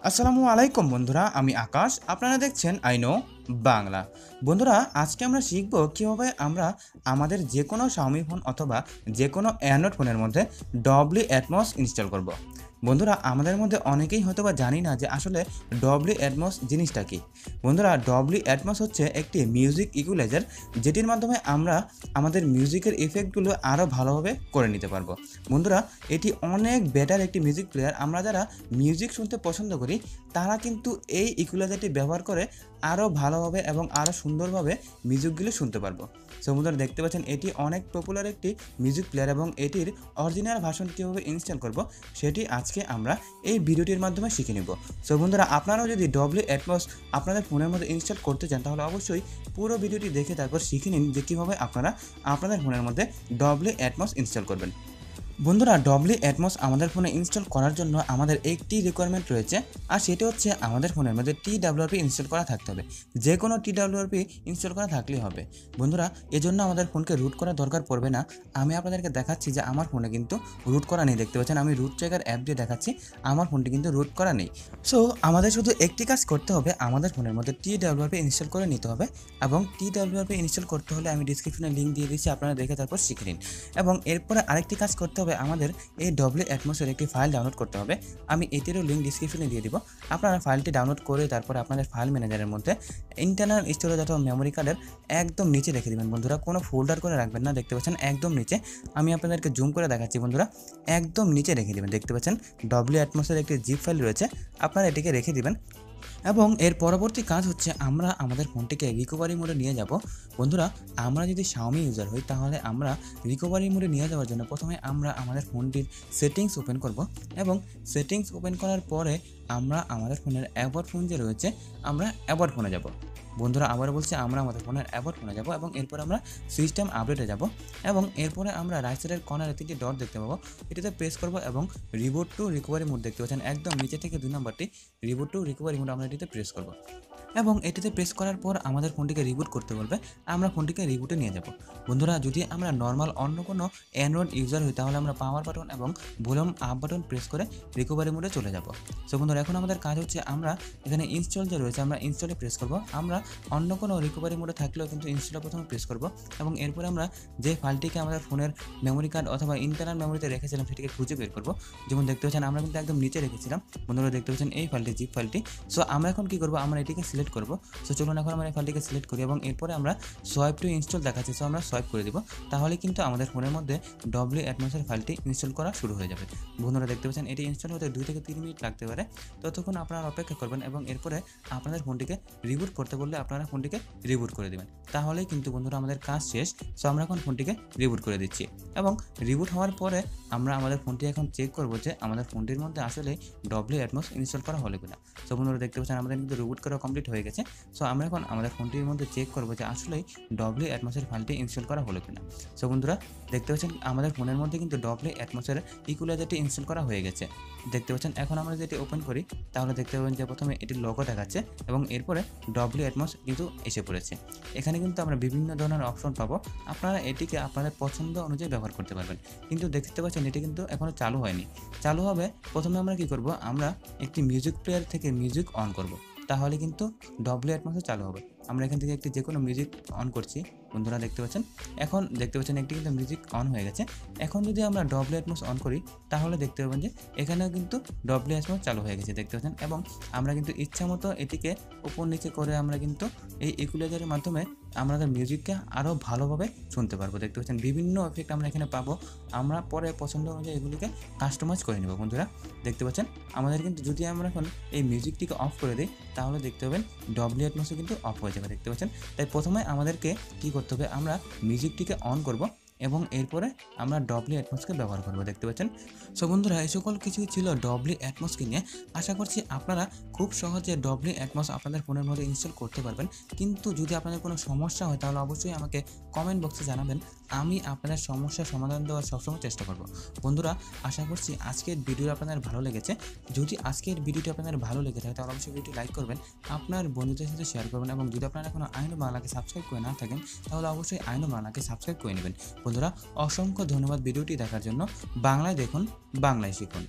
আসসালামুআলাইকুম বন্ধুরা, আমি আকাশ। আপনারা দেখছেন আইনো বাংলা। বন্ধুরা, আজকে আমরা শিখব কীভাবে আমরা আমাদের যে কোনো Xiaomi ফোন অথবা যে কোনো অ্যান্ড্রয়েড ফোনের মধ্যে ডবলি অ্যাটমস ইনস্টল করব। বন্ধুরা, আমাদের মধ্যে অনেকেই হয়তোবা জানি না যে আসলে ডবলি অ্যাটমস জিনিসটা কী। বন্ধুরা, ডবলি অ্যাটমস হচ্ছে একটি মিউজিক ইকুয়ালাইজার, যেটির মাধ্যমে আমরা আমাদের মিউজিকের ইফেক্টগুলো আরও ভালোভাবে করে নিতে পারবো। বন্ধুরা, এটি অনেক বেটার একটি মিউজিক প্লেয়ার। আমরা যারা মিউজিক শুনতে পছন্দ করি তারা কিন্তু এই ইকুয়ালাইজারটি ব্যবহার করে আরও ভালোভাবে এবং আরও সুন্দরভাবে মিউজিকগুলো শুনতে পারবো। সো বন্ধুরা, দেখতে পাচ্ছেন এটি অনেক পপুলার একটি মিউজিক প্লেয়ার এবং এটির অরিজিনাল ভার্সন কীভাবে ইনস্টল করব সেটি আজকে আমরা এই ভিডিওটির মাধ্যমে শিখে নেব। সো বন্ধুরা, আপনারাও যদি ডবলি অ্যাটমস আপনাদের ফোনের মধ্যে ইনস্টল করতে চান তাহলে অবশ্যই পুরো ভিডিওটি দেখে তারপর শিখে নিন যে কীভাবে আপনারা আপনাদের ফোনের মধ্যে ডবলি অ্যাটমস ইনস্টল করবেন। বন্ধুরা, ডবলি অ্যাটমস আমাদের ফোনে ইনস্টল করার জন্য আমাদের একটি রিকোয়ারমেন্ট রয়েছে, আর সেটি হচ্ছে আমাদের ফোনের মধ্যে TWRP ইনস্টল করা থাকতে হবে। যে কোনো TWRP ইনস্টল করা থাকলেই হবে। বন্ধুরা, এজন্য আমাদের ফোনকে রুট করার দরকার পড়বে না। আমি আপনাদেরকে দেখাচ্ছি যে আমার ফোনে কিন্তু রুট করা নেই। দেখতে পাচ্ছেন আমি রুট চেকার অ্যাপ দিয়ে দেখাচ্ছি, আমার ফোনটি কিন্তু রুট করা নেই। সো আমাদের শুধু একটি কাজ করতে হবে, আমাদের ফোনের মধ্যে TWRP ইনস্টল করে নিতে হবে। এবং TWRP ইনস্টল করতে হলে আমি ডিসক্রিপশনে লিঙ্ক দিয়ে দিচ্ছি, আপনারা দেখে তারপর শিখে নিন। এবং এরপরে আরেকটি কাজ করতে হবে, আমাদের এই ডবলি অ্যাটমসের একটি ফাইল ডাউনলোড করতে হবে। আমি এটিরও লিঙ্ক ডিসক্রিপশনে দিয়ে দিব। আপনারা ফাইলটি ডাউনলোড করে তারপরে আপনাদের ফাইল ম্যানেজারের মধ্যে ইন্টারনাল স্টোরেজ অথবা মেমোরি কার্ডের একদম নিচে রেখে দেবেন। বন্ধুরা, কোনো ফোল্ডার করে রাখবেন না। দেখতে পাচ্ছেন একদম নিচে, আমি আপনাদেরকে জুম করে দেখাচ্ছি। বন্ধুরা, একদম নিচে রেখে দেবেন। দেখতে পাচ্ছেন ডবলি অ্যাটমসের একটি জিপ ফাইল রয়েছে, আপনারা এটিকে রেখে দিবেন। এবং এর পরবর্তী কাজ হচ্ছে আমরা আমাদের ফোনটিকে রিকভারি মোডে নিয়ে যাব। বন্ধুরা, আমরা যদি Xiaomi ইউজার হই তাহলে আমরা রিকভারি মোডে নিয়ে যাওয়ার জন্য প্রথমে আমরা আমাদের ফোনটির সেটিংস ওপেন করব এবং সেটিংস ওপেন করার পরে আমরা আমাদের ফোনের অ্যাবাউট ফোন যে রয়েছে আমরা অ্যাবাউট ফোনে যাব। বন্ধুরা, আবার বলছি, আমরা আমাদের ফোনের অ্যাবাউট ফোনে যাব এবং এরপর আমরা সিস্টেম আপডেটে যাব এবং এরপরে আমরা রাইট সাইডের কর্নারে তিনটি ডট দেখতে পাবো, এটিতে প্রেস করব এবং রিবুট টু রিকভারি মোড দেখতে পাচ্ছেন একদম নিচে থেকে 2 নম্বরটি রিবুট টু রিকভারি মোড, আমরা এটিতে প্রেস করব এবং এটিতে প্রেস করার পর আমাদের ফোনটিকে রিবুট করতে বলবে, আমরা ফোনটিকে রিবুটে নিয়ে যাব। বন্ধুরা, যদি আমরা নর্মাল অন্য কোনো অ্যান্ড্রয়েড ইউজার হই তাহলে আমরা পাওয়ার বাটন এবং ভলিউম আপ বাটন প্রেস করে রিকভারি মোডে চলে যাব। সো বন্ধুরা, এখন আমাদের কাজ হচ্ছে আমরা এখানে ইনস্টল যে রয়েছে আমরা ইনস্টলে প্রেস করব। আমরা অন্য কোনো রিকভারি মোডে থাকলেও কিন্তু ইনস্টলে প্রথমে প্রেস করব এবং এরপরে আমরা যে ফাইলটিকে আমাদের ফোনের মেমোরি কার্ড অথবা ইন্টারনাল মেমোরিতে রেখেছিলাম সেটিকে খুঁজে বের করব। যেমন দেখতে পাচ্ছেন আমরা কিন্তু একদম নিচে রেখেছিলাম। বন্ধুরা, দেখতে পাচ্ছেন এই ফাইলটি, জিপ ফাইলটি। সো আমরা এখন কী করব, আমরা এটিকে সিলেক্ট করব। সো চলুন এখন আমরা এই ফাইলটিকে সিলেক্ট করি এবং এরপরে আমরা সোয়াইপ টু ইনস্টল দেখাচ্ছি, সো আমরা সোয়াইপ করে দিব। তাহলে কিন্তু আমাদের ফোনের মধ্যে ডবলি অ্যাটমসের ফাইলটি ইনস্টল করা শুরু হয়ে যাবে। বন্ধুরা, দেখতে পাচ্ছেন এটি ইনস্টল হতে 2 থেকে 3 মিনিট লাগতে পারে, ততক্ষণ আপনারা অপেক্ষা করবেন এবং এরপরে আপনাদের ফোনটিকে রিবুট করতে বললে আপনারা ফোনটিকে রিবুট করে দেবেন। তাহলেই কিন্তু বন্ধুরা আমাদের কাজ শেষ। সো আমরা এখন ফোনটিকে রিবুট করে দিচ্ছি এবং রিবুট হওয়ার পরে আমরা আমাদের ফোনটি এখন চেক করব যে আমাদের ফোনটির মধ্যে আসলে ডবলি অ্যাটমস ইনস্টল করা হলো কিনা। সো বন্ধুরা, দেখতে পাচ্ছেন আমাদের কিন্তু রিবুট করা কমপ্লিট হয়ে গেছে। সো আমরা এখন আমাদের ফোনটির মধ্যে চেক করব যে আসলেই ডবলি অ্যাটমসের ফাইলটি ইনস্টল করা হলো কিনা। সো বন্ধুরা, দেখতে পাচ্ছেন আমাদের ফোনের মধ্যে কিন্তু ডবলি অ্যাটমসের ইকুয়ালাইজারটি ইনস্টল করা হয়ে গেছে। দেখতে পাচ্ছেন এখন আমরা যদি এটি ওপেন করি তাহলে দেখতে পাবেন যে প্রথমে এটির লোগো দেখাচ্ছে এবং এরপরে ডবলি অ্যাটমস কিন্তু এসে পড়েছে। এখানে কিন্তু আমরা বিভিন্ন ধরনের অপশন পাবো, আপনারা এটিকে আপনাদের পছন্দ অনুযায়ী ব্যবহার করতে পারবেন। কিন্তু দেখতে পাচ্ছেন এটি কিন্তু এখনও চালু হয়নি। চালু হবে, প্রথমে আমরা কি করব, আমরা একটি মিউজিক প্লেয়ার থেকে মিউজিক অন করব, তাহলে কিন্তু ডবলি অ্যাটমসও চালু হবে। আমরা এখান থেকে একটি যে কোনো মিউজিক অন করছি। বন্ধুরা, দেখতে পাচ্ছেন এখন দেখতে পাচ্ছেন একটি কিন্তু মিউজিক অন হয়ে গেছে। এখন যদি আমরা ডবলি অ্যাটমস অন করি তাহলে দেখতে পাবেন যে এখানেও কিন্তু ডবলি অ্যাটমস চালু হয়ে গেছে। দেখতে পাচ্ছেন এবং আমরা কিন্তু ইচ্ছা মতো এটিকে উপর নিচে করে আমরা কিন্তু এই ইকুয়ালাইজারের মাধ্যমে আমাদের মিউজিককে আরও ভালোভাবে শুনতে পারবো। দেখতে পাচ্ছেন বিভিন্ন এফেক্ট আমরা এখানে পাবো, আমরা পরে পছন্দ অনুযায়ী এগুলিকে কাস্টমাইজ করে নেব। বন্ধুরা, দেখতে পাচ্ছেন আমাদের কিন্তু যদি আমরা এখন এই মিউজিকটিকে অফ করে দিই তাহলে দেখতে পাবেন ডবলি অ্যাটমসও কিন্তু অফ হয়ে যাবে। দেখতে পাচ্ছেন, তাই প্রথমে আমাদেরকে কী করতে হবে, আমরা মিউজিকটিকে অন করব এবং এরপরে আমরা ডবলি অ্যাটমসকে ব্যবহার করব। দেখতে পাচ্ছেন। সো বন্ধুরা, এই সকল কিছুই ছিল ডবলি অ্যাটমসকে নিয়ে। আশা করছি আপনারা খুব সহজে ডবলি অ্যাটমস আপনাদের ফোনের মধ্যে ইনস্টল করতে পারবেন। কিন্তু যদি আপনাদের কোনো সমস্যা হয় তাহলে অবশ্যই আমাকে কমেন্ট বক্সে জানাবেন, আমি আপনাদের সমস্যার সমাধান দেওয়ার সবসময় চেষ্টা করব। বন্ধুরা, আশা করছি আজকের ভিডিও আপনাদের ভালো লেগেছে। যদি আজকের ভিডিওটি আপনাদের ভালো লেগে থাকে তাহলে অবশ্যই ভিডিওটি লাইক করবেন, আপনার বন্ধুদের সাথে শেয়ার করবেন এবং যদি আপনারা এখনও আইনো বাংলাকে সাবস্ক্রাইব করে না থাকেন তাহলে অবশ্যই আইনো বাংলাকে সাবস্ক্রাইব করে নেবেন। বন্ধুরা, অসংখ্য ধন্যবাদ ভিডিওটি দেখার জন্য। বাংলায় দেখুন, বাংলায় শিখুন।